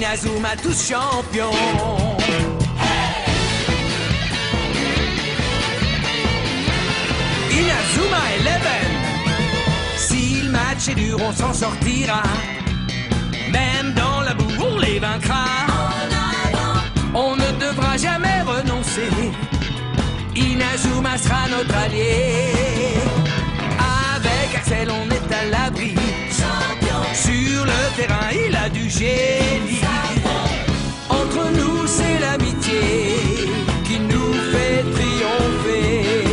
Inazuma tous champions. Inazuma Eleven. Si le match est dur, on s'en sortira. Même dans la boue, on les vaincra. On ne devra jamais renoncer. Inazuma sera notre allié. Avec Axel, on est à l'abri. Sur le terrain, il a du génie. Entre nous, c'est l'amitié qui nous fait triompher.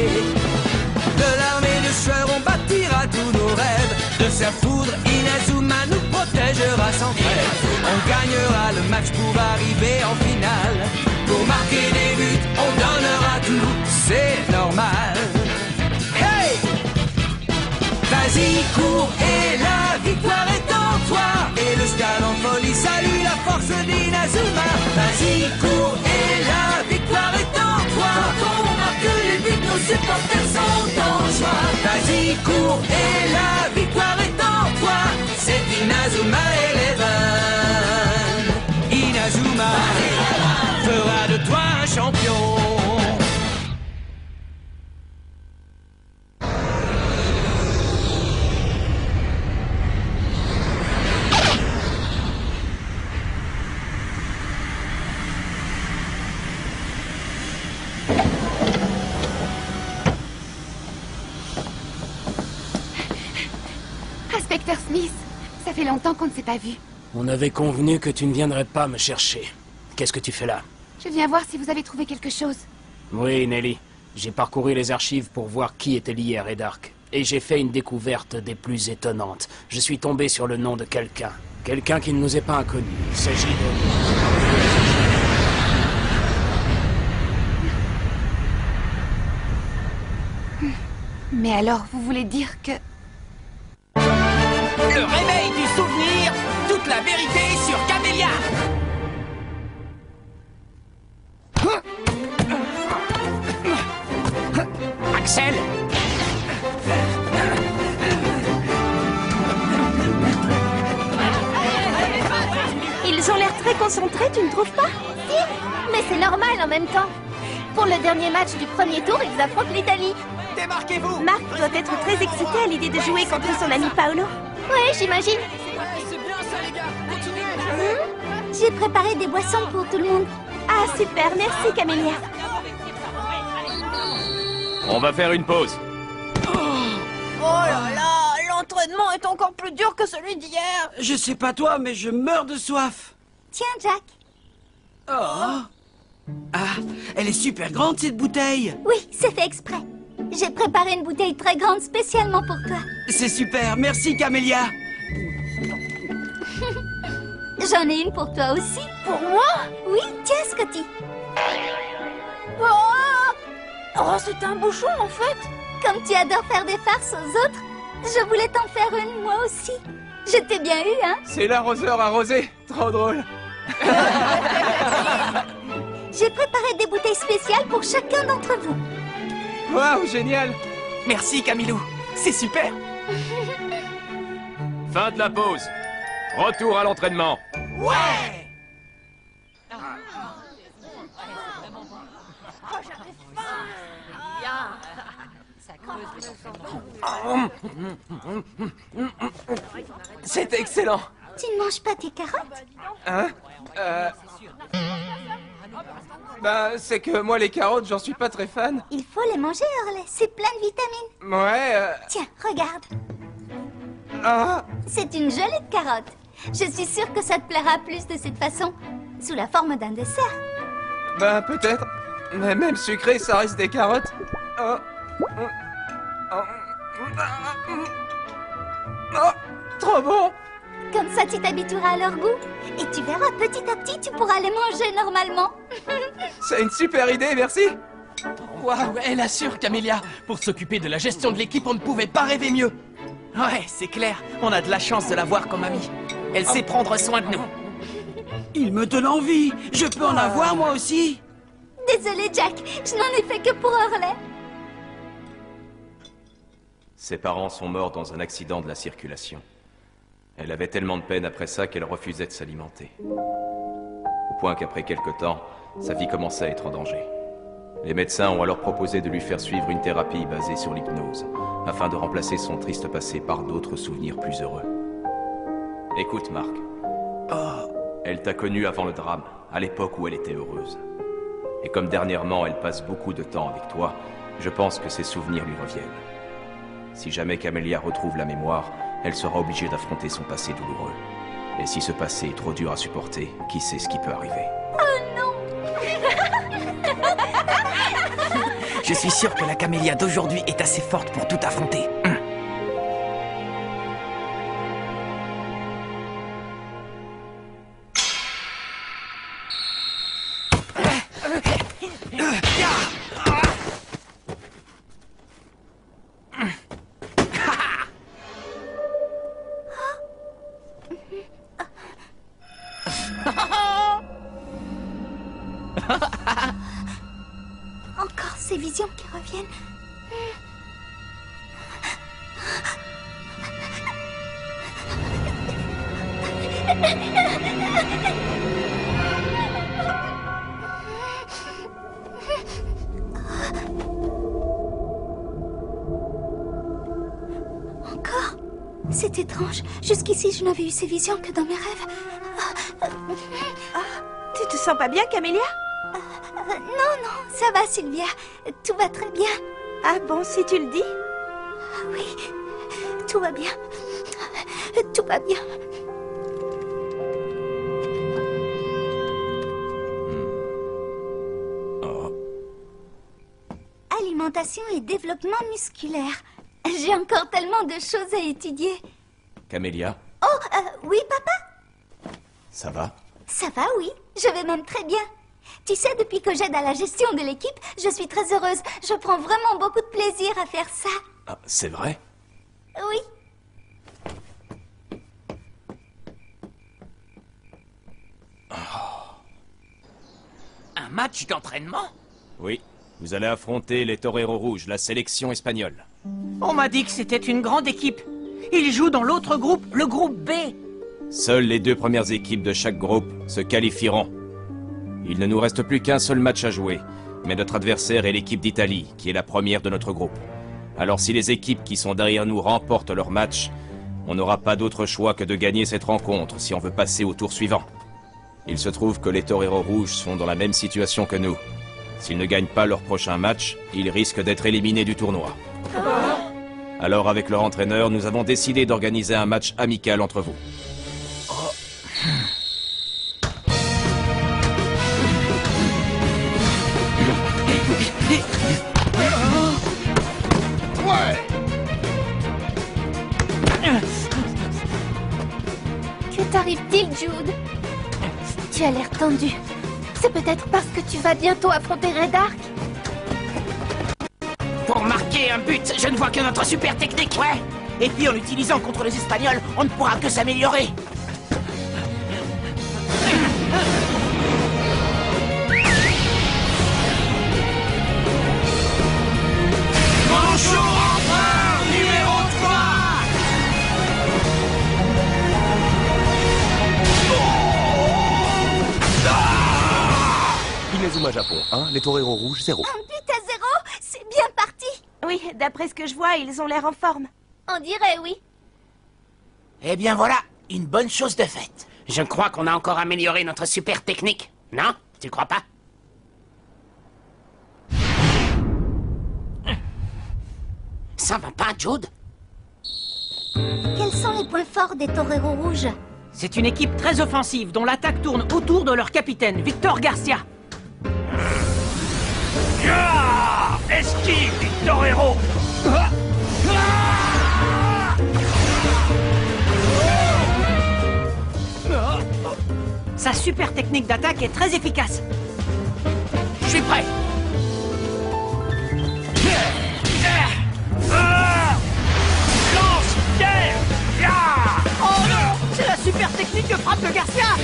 De l'armée de sueur, on bâtira tous nos rêves. De sa foudre, Inazuma nous protégera sans trêve. On gagnera le match pour arriver en finale. Pour marquer des buts, on donnera tout, c'est normal. Hey! Vas-y, cours et la victoire est en toi. Et le stade en folie salue la force d'Inazuma. Vas-y, cours et la victoire est en toi. Quand on marque les buts, nos supporters sont en joie. Vas-y, cours et la victoire est en toi. C'est Inazuma Eleven. Inazuma fera de toi un champion. Inspecteur Smith, ça fait longtemps qu'on ne s'est pas vu. On avait convenu que tu ne viendrais pas me chercher. Qu'est-ce que tu fais là? Je viens voir si vous avez trouvé quelque chose. Oui, Nelly. J'ai parcouru les archives pour voir qui était lié à Red Ark. Et j'ai fait une découverte des plus étonnantes. Je suis tombé sur le nom de quelqu'un. Quelqu'un qui ne nous est pas inconnu. Il s'agit de... Mais alors, vous voulez dire que... Le réveil du souvenir, toute la vérité sur Camélia. Axel. Ils ont l'air très concentrés, tu ne trouves pas? Si, mais c'est normal en même temps. Pour le dernier match du premier tour, ils affrontent l'Italie. Démarquez-vous. Marc doit être très excité à l'idée de jouer contre son ami Paolo. Oui, j'imagine. C'est bien ça les gars, continuez. J'ai préparé des boissons pour tout le monde. Ah, super, merci Camélia. On va faire une pause. Oh là là, l'entraînement est encore plus dur que celui d'hier. Je sais pas toi, mais je meurs de soif. Tiens, Jack. Oh. Ah, elle est super grande cette bouteille. Oui, c'est fait exprès. J'ai préparé une bouteille très grande spécialement pour toi. C'est super, merci Camélia. J'en ai une pour toi aussi. Pour moi? Oui, tiens, Scotty. Oh, c'est un bouchon en fait. Comme tu adores faire des farces aux autres, je voulais t'en faire une moi aussi. Je t'ai bien eu, hein? C'est l'arroseur arrosé. Trop drôle. J'ai préparé des bouteilles spéciales pour chacun d'entre vous. Waouh, génial. Merci Camilou, c'est super. Fin de la pause. Retour à l'entraînement. Ouais. C'est excellent. Tu ne manges pas tes carottes? Hein? Ben, c'est que moi, les carottes, j'en suis pas très fan. Il faut les manger, Orley. C'est plein de vitamines. Ouais, Tiens, regarde. Ah, C'est une jolie carotte. Je suis sûre que ça te plaira plus de cette façon, sous la forme d'un dessert. ben, peut-être. Mais même sucré, ça reste des carottes. Oh. Oh, trop bon. Comme ça, tu t'habitueras à leur goût. Et tu verras, petit à petit, tu pourras les manger normalement. C'est une super idée, merci. Waouh, elle assure Camélia. Pour s'occuper de la gestion de l'équipe, on ne pouvait pas rêver mieux. Ouais, c'est clair, on a de la chance de la voir comme amie. Elle sait prendre soin de nous. Il me donne envie. Je peux en avoir moi aussi. Désolée, Jack, je n'en ai fait que pour Orley. Ses parents sont morts dans un accident de la circulation. Elle avait tellement de peine après ça qu'elle refusait de s'alimenter. point qu'après quelque temps, sa vie commençait à être en danger. Les médecins ont alors proposé de lui faire suivre une thérapie basée sur l'hypnose, afin de remplacer son triste passé par d'autres souvenirs plus heureux. Écoute, Marc. Elle t'a connu avant le drame, à l'époque où elle était heureuse. Et comme dernièrement elle passe beaucoup de temps avec toi, je pense que ses souvenirs lui reviennent. Si jamais Camélia retrouve la mémoire, elle sera obligée d'affronter son passé douloureux. Et si ce passé est trop dur à supporter, qui sait ce qui peut arriver? Je suis sûr que la Camélia d'aujourd'hui est assez forte pour tout affronter. Encore ces visions qui reviennent. Encore? C'est étrange. Jusqu'ici, je n'avais eu ces visions que dans mes rêves. Tu te sens pas bien, Camélia? Non, ça va, Sylvia. Tout va très bien. Ah bon, si tu le dis? Oui, tout va bien. Tout va bien. Alimentation et développement musculaire. J'ai encore tellement de choses à étudier. Camélia, Oh, oui, papa? ça va? Ça va, oui. Je vais même très bien. Tu sais, depuis que j'aide à la gestion de l'équipe, je suis très heureuse. Je prends vraiment beaucoup de plaisir à faire ça. Ah, c'est vrai? Oui. Un match d'entraînement? Oui. Vous allez affronter les Toreros Rouges, la sélection espagnole. On m'a dit que c'était une grande équipe. Ils jouent dans l'autre groupe, le groupe B. Seules les 2 premières équipes de chaque groupe se qualifieront. Il ne nous reste plus qu'un seul match à jouer, mais notre adversaire est l'équipe d'Italie, qui est la première de notre groupe. Alors si les équipes qui sont derrière nous remportent leur match, on n'aura pas d'autre choix que de gagner cette rencontre si on veut passer au tour suivant. Il se trouve que les Toreros Rouges sont dans la même situation que nous. S'ils ne gagnent pas leur prochain match, ils risquent d'être éliminés du tournoi. Alors avec leur entraîneur, nous avons décidé d'organiser un match amical entre vous. Que t'arrive-t-il, Jude? Tu as l'air tendu. C'est peut-être parce que tu vas bientôt affronter Red Ark? Pour marquer un but, je ne vois que notre super technique. Ouais. Et puis en l'utilisant contre les Espagnols, on ne pourra que s'améliorer. Manchot empereur numéro 3. Inazuma Japon 1, les Toreros Rouges 0. Un but à 0? C'est bien parti. Oui, d'après ce que je vois, ils ont l'air en forme. On dirait oui. Eh bien voilà, une bonne chose de faite. Je crois qu'on a encore amélioré notre super technique. Non? Tu crois pas? Ça va pas, Jude? Quels sont les points forts des Toreros Rouges? C'est une équipe très offensive dont l'attaque tourne autour de leur capitaine, Victor Garcia. Esquive, Victor Héros. Sa super technique d'attaque est très efficace. Je suis prêt. Lance-pierre. Oh non! C'est la super technique de frappe de Garcia!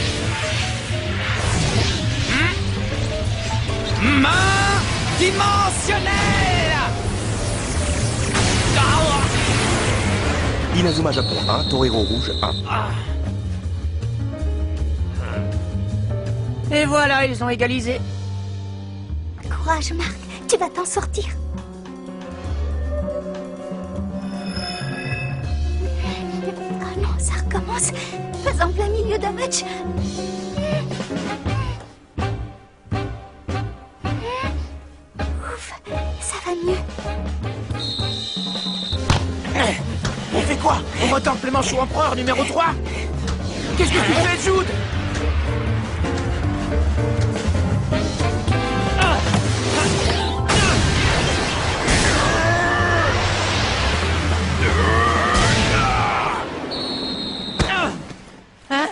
Main dimensionnelle. Inazuma Japon 1, Torero Rouge 1. Et voilà, ils ont égalisé. Courage, Marc, tu vas t'en sortir. Oh non, ça recommence. Pas en plein milieu d'un match. Ouf, ça va mieux. On fait quoi? On retente le manche au empereur numéro 3? Qu'est-ce que tu fais, Jude? Hein?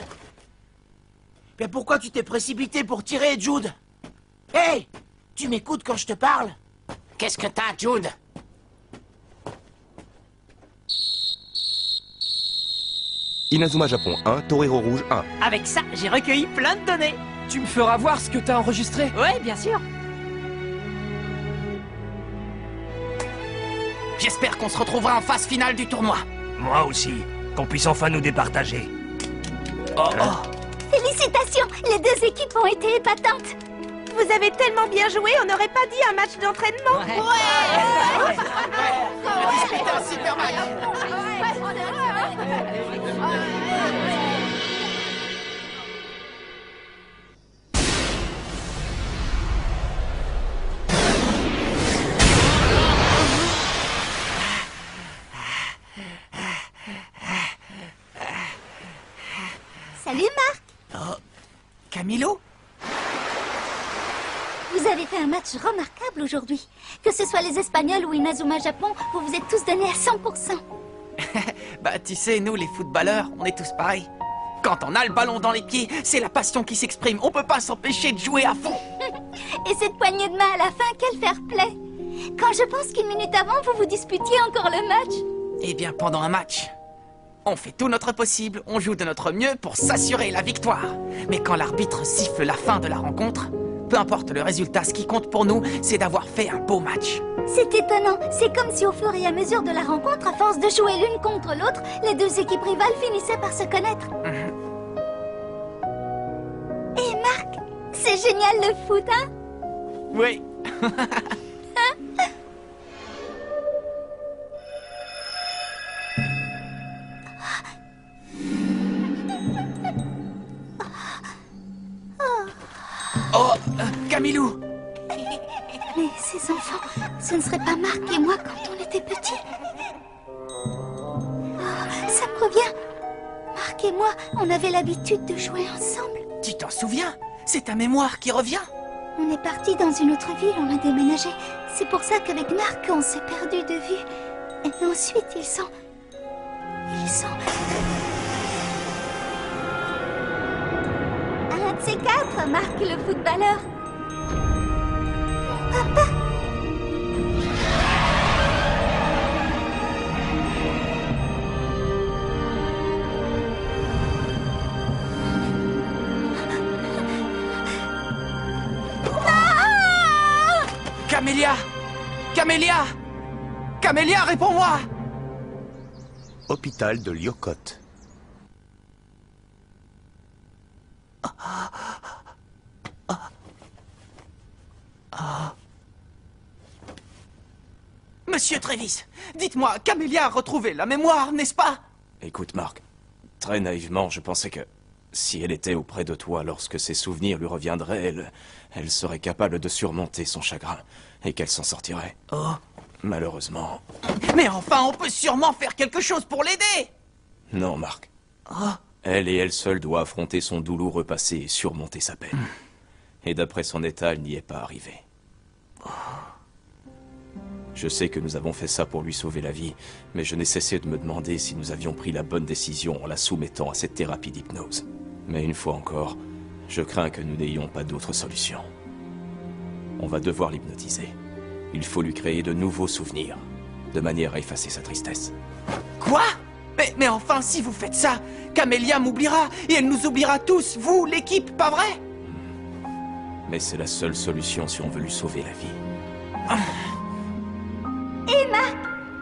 Mais pourquoi tu t'es précipité pour tirer, Jude? Hey! Tu m'écoutes quand je te parle? Qu'est-ce que t'as, Jude? Inazuma Japon 1, Torero Rouge 1. Avec ça, j'ai recueilli plein de données. Tu me feras voir ce que t'as enregistré. Ouais, bien sûr. J'espère qu'on se retrouvera en phase finale du tournoi. Moi aussi. Qu'on puisse enfin nous départager. Félicitations, les deux équipes ont été épatantes. Vous avez tellement bien joué, on n'aurait pas dit un match d'entraînement. Salut, Marc. Camilo? Vous avez fait un match remarquable aujourd'hui. Que ce soit les Espagnols ou Inazuma Japon, vous vous êtes tous donnés à 100%. Bah, tu sais, nous, les footballeurs, on est tous pareils. Quand on a le ballon dans les pieds, c'est la passion qui s'exprime. On peut pas s'empêcher de jouer à fond. Et cette poignée de main à la fin, quel fair play. Quand je pense qu'une minute avant, vous vous disputiez encore le match. Eh bien, pendant un match, on fait tout notre possible, on joue de notre mieux pour s'assurer la victoire. Mais quand l'arbitre siffle la fin de la rencontre, peu importe le résultat, ce qui compte pour nous, c'est d'avoir fait un beau match. C'est étonnant. C'est comme si au fur et à mesure de la rencontre, à force de jouer l'une contre l'autre, les deux équipes rivales finissaient par se connaître. Et Marc, c'est génial le foot, hein? Oui. Camilou! Mais ces enfants, ce ne serait pas Marc et moi quand on était petits? Oh, ça me revient. Marc et moi, on avait l'habitude de jouer ensemble. Tu t'en souviens? C'est ta mémoire qui revient? On est partis dans une autre ville, on a déménagé. C'est pour ça qu'avec Marc, on s'est perdu de vue. Et ensuite, ils sont... Un de ces quatre, Marc le footballeur. Papa! Camélia! Camélia! Camélia, réponds-moi! Hôpital de Lyokot. Monsieur Trévis, dites-moi, Camélia a retrouvé la mémoire, n'est-ce pas? Écoute, Marc, très naïvement, je pensais que si elle était auprès de toi lorsque ses souvenirs lui reviendraient, elle serait capable de surmonter son chagrin et qu'elle s'en sortirait. Oh. Malheureusement. Mais enfin, on peut sûrement faire quelque chose pour l'aider! Non, Marc. Oh. Elle et elle seule doit affronter son douloureux passé et surmonter sa peine. Et d'après son état, elle n'y est pas arrivée. Je sais que nous avons fait ça pour lui sauver la vie, mais je n'ai cessé de me demander si nous avions pris la bonne décision en la soumettant à cette thérapie d'hypnose. Mais une fois encore, je crains que nous n'ayons pas d'autre solution. On va devoir l'hypnotiser. Il faut lui créer de nouveaux souvenirs, de manière à effacer sa tristesse. Quoi? Mais enfin, si vous faites ça, Camélia m'oubliera, et elle nous oubliera tous, vous, l'équipe, pas vrai? Mais c'est la seule solution si on veut lui sauver la vie. Emma,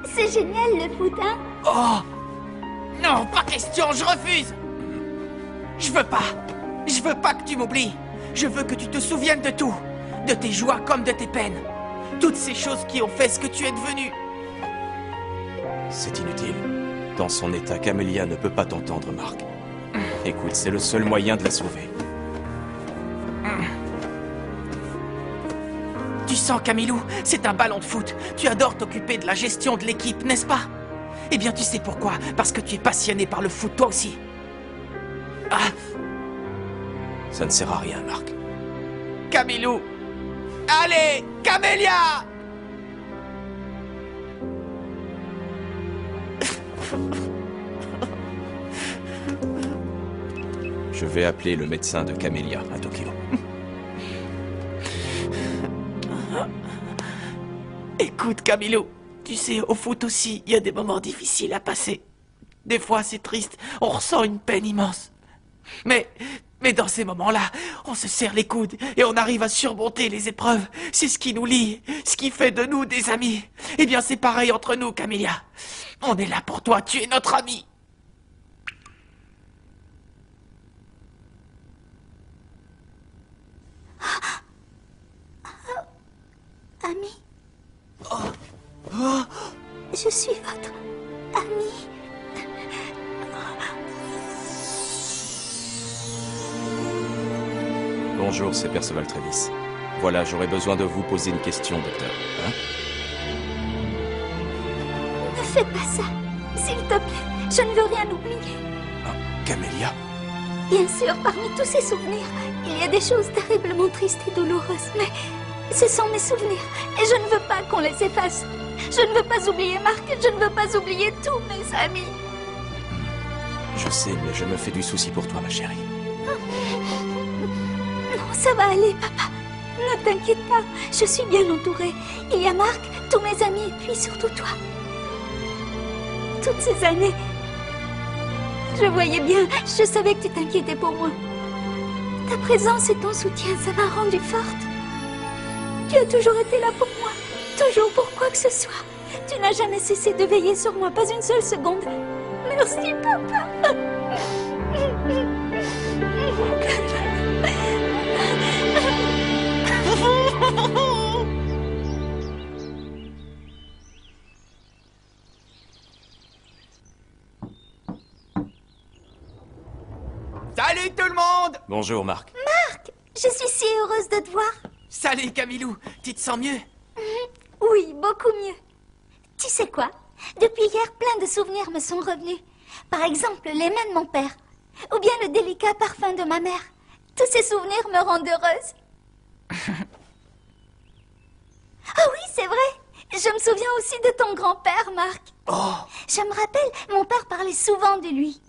c'est génial le foot, hein? Oh! Non, pas question, je refuse! Je veux pas que tu m'oublies. Je veux que tu te souviennes de tout. De tes joies comme de tes peines. Toutes ces choses qui ont fait ce que tu es devenu. C'est inutile. Dans son état, Camélia ne peut pas t'entendre, Marc. Écoute, c'est le seul moyen de la sauver. Tu sens, Camilou, c'est un ballon de foot. Tu adores t'occuper de la gestion de l'équipe, n'est-ce pas? Eh bien, tu sais pourquoi? Parce que tu es passionné par le foot, toi aussi. Ah! Ça ne sert à rien, Marc. Camilou! Allez, Camélia! Je vais appeler le médecin de Camélia à Tokyo. Écoute, Camilou, tu sais, au foot aussi, il y a des moments difficiles à passer. Des fois, c'est triste, on ressent une peine immense. Mais dans ces moments-là, on se serre les coudes et on arrive à surmonter les épreuves. C'est ce qui nous lie, ce qui fait de nous des amis. Eh bien, c'est pareil entre nous, Camélia. On est là pour toi, tu es notre ami. Ami. Je suis votre ami. Bonjour, c'est Perceval Travis. Voilà, j'aurais besoin de vous poser une question, docteur. Hein? Ne fais pas ça. S'il te plaît, je ne veux rien oublier. Ah, Camélia? Bien sûr, parmi tous ces souvenirs, il y a des choses terriblement tristes et douloureuses, mais ce sont mes souvenirs, et je ne veux pas qu'on les efface. Je ne veux pas oublier Marc, je ne veux pas oublier tous mes amis. Je sais, mais je me fais du souci pour toi, ma chérie. Non, ça va aller, papa. Ne t'inquiète pas, je suis bien entourée. Il y a Marc, tous mes amis, et puis surtout toi. Toutes ces années, je voyais bien, je savais que tu t'inquiétais pour moi. Ta présence et ton soutien, ça m'a rendue forte. Tu as toujours été là pour moi, toujours pour quoi que ce soit. Tu n'as jamais cessé de veiller sur moi, pas une seule seconde. Merci, papa. Salut tout le monde! Bonjour, Marc. Marc, je suis si heureuse de te voir. Salut Camilou, tu te sens mieux? Oui, beaucoup mieux. Tu sais quoi? Depuis hier, plein de souvenirs me sont revenus. Par exemple, les mains de mon père. Ou bien le délicat parfum de ma mère. Tous ces souvenirs me rendent heureuse. Ah oui, c'est vrai. Je me souviens aussi de ton grand-père, Marc. Oh. Je me rappelle, mon père parlait souvent de lui.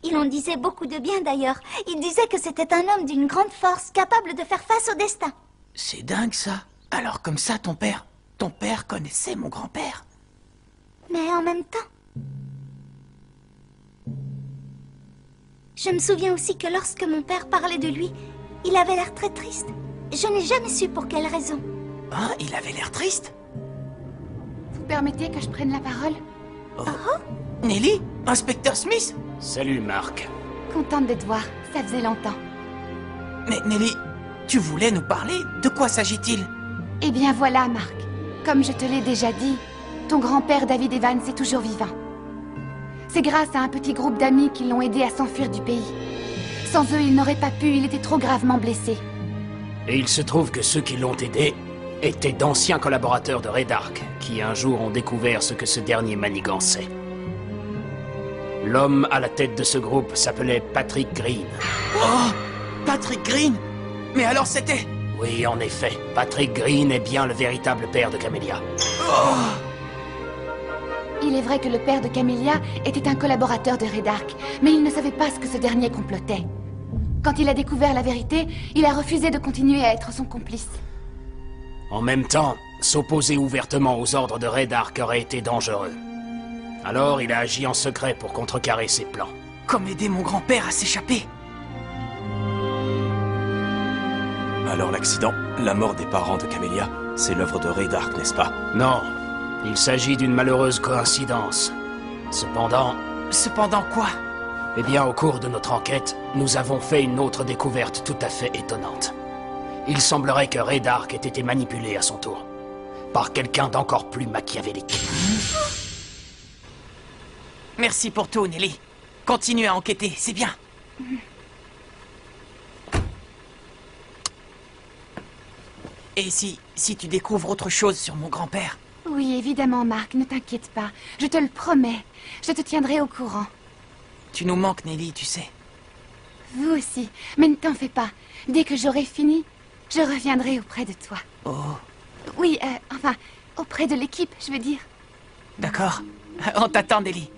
Il en disait beaucoup de bien d'ailleurs. Il disait que c'était un homme d'une grande force, capable de faire face au destin. C'est dingue ça. Alors comme ça, ton père connaissait mon grand-père. Mais en même temps... Je me souviens aussi que lorsque mon père parlait de lui, il avait l'air très triste. Je n'ai jamais su pour quelle raison. Hein? Il avait l'air triste? Vous permettez que je prenne la parole? Oh. Nelly? Inspecteur Smith? Salut, Marc. Contente de te voir, ça faisait longtemps. Mais Nelly, tu voulais nous parler? De quoi s'agit-il? Eh bien voilà, Marc. Comme je te l'ai déjà dit, ton grand-père David Evans est toujours vivant. C'est grâce à un petit groupe d'amis qui l'ont aidé à s'enfuir du pays. Sans eux, il n'aurait pas pu, il était trop gravement blessé. Et il se trouve que ceux qui l'ont aidé étaient d'anciens collaborateurs de Redark, qui un jour ont découvert ce que ce dernier manigançait. L'homme à la tête de ce groupe s'appelait Patrick Green. Oh! Patrick Green? Mais alors c'était... Oui, en effet, Patrick Green est bien le véritable père de Camélia. Oh! Il est vrai que le père de Camélia était un collaborateur de Redark, mais il ne savait pas ce que ce dernier complotait. Quand il a découvert la vérité, il a refusé de continuer à être son complice. En même temps, s'opposer ouvertement aux ordres de Redark aurait été dangereux. Alors il a agi en secret pour contrecarrer ses plans. Comme aider mon grand-père à s'échapper. Alors l'accident, la mort des parents de Camélia, c'est l'œuvre de Redark, n'est-ce pas? Non, il s'agit d'une malheureuse coïncidence. Cependant... Cependant quoi? Eh bien, au cours de notre enquête, nous avons fait une autre découverte tout à fait étonnante. Il semblerait que Redark ait été manipulé à son tour. Par quelqu'un d'encore plus machiavélique. Merci pour tout, Nelly. Continue à enquêter, c'est bien. Et si tu découvres autre chose sur mon grand-père? Oui, évidemment, Marc, ne t'inquiète pas. Je te le promets. Je te tiendrai au courant. Tu nous manques, Nelly, tu sais. Vous aussi. Mais ne t'en fais pas. Dès que j'aurai fini, je reviendrai auprès de toi. Oh. Oui, enfin, auprès de l'équipe, je veux dire. D'accord. On t'attend, Nelly.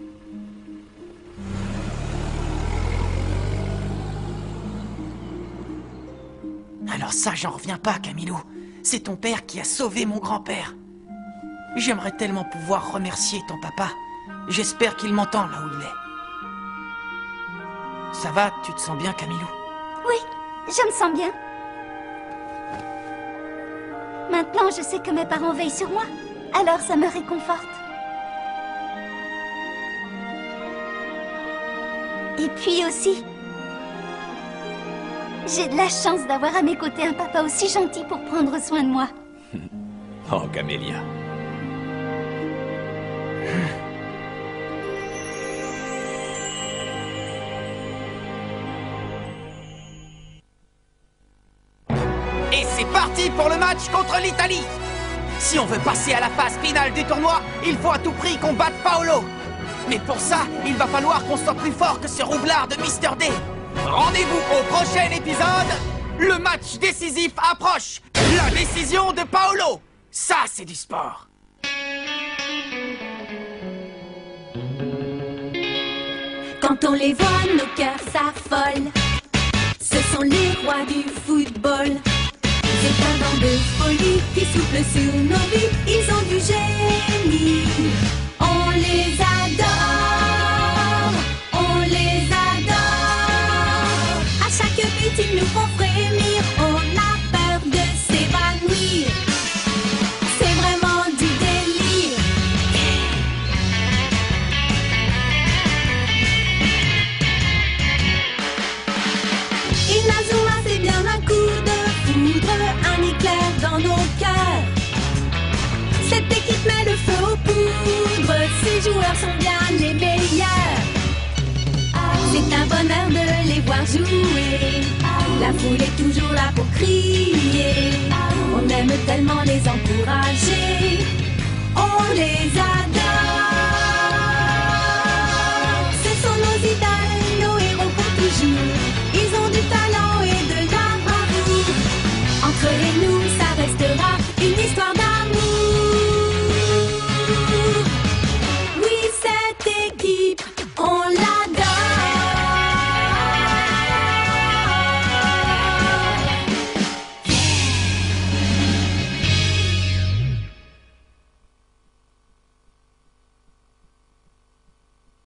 Alors ça, j'en reviens pas, Camilo. C'est ton père qui a sauvé mon grand-père. J'aimerais tellement pouvoir remercier ton papa. J'espère qu'il m'entend là où il est. Ça va, tu te sens bien, Camilo? Oui, je me sens bien. Maintenant, je sais que mes parents veillent sur moi. Alors ça me réconforte. Et puis aussi, j'ai de la chance d'avoir à mes côtés un papa aussi gentil pour prendre soin de moi. Oh, Camélia. Et c'est parti pour le match contre l'Italie. Si on veut passer à la phase finale du tournoi, il faut à tout prix qu'on batte Paolo. Mais pour ça, il va falloir qu'on soit plus fort que ce roublard de Mr. D. Rendez-vous au prochain épisode. Le match décisif approche. La décision de Paolo. Ça, c'est du sport. Quand on les voit, nos cœurs s'affolent. Ce sont les rois du football. C'est un vent de folie qui souffle sur nos vies. Ils ont du génie. On les adore. On les adore. À chaque but, ils nous font frémir. On a peur de s'évanouir. C'est vraiment du délire. Inazuma, c'est bien un coup de foudre, un éclair dans nos cœurs. Cette équipe met le feu aux poudres, ces joueurs sont bien les meilleurs. C'est un bonheur de les voir jouer, la foule est toujours là pour crier. On aime tellement les encourager, on les adore.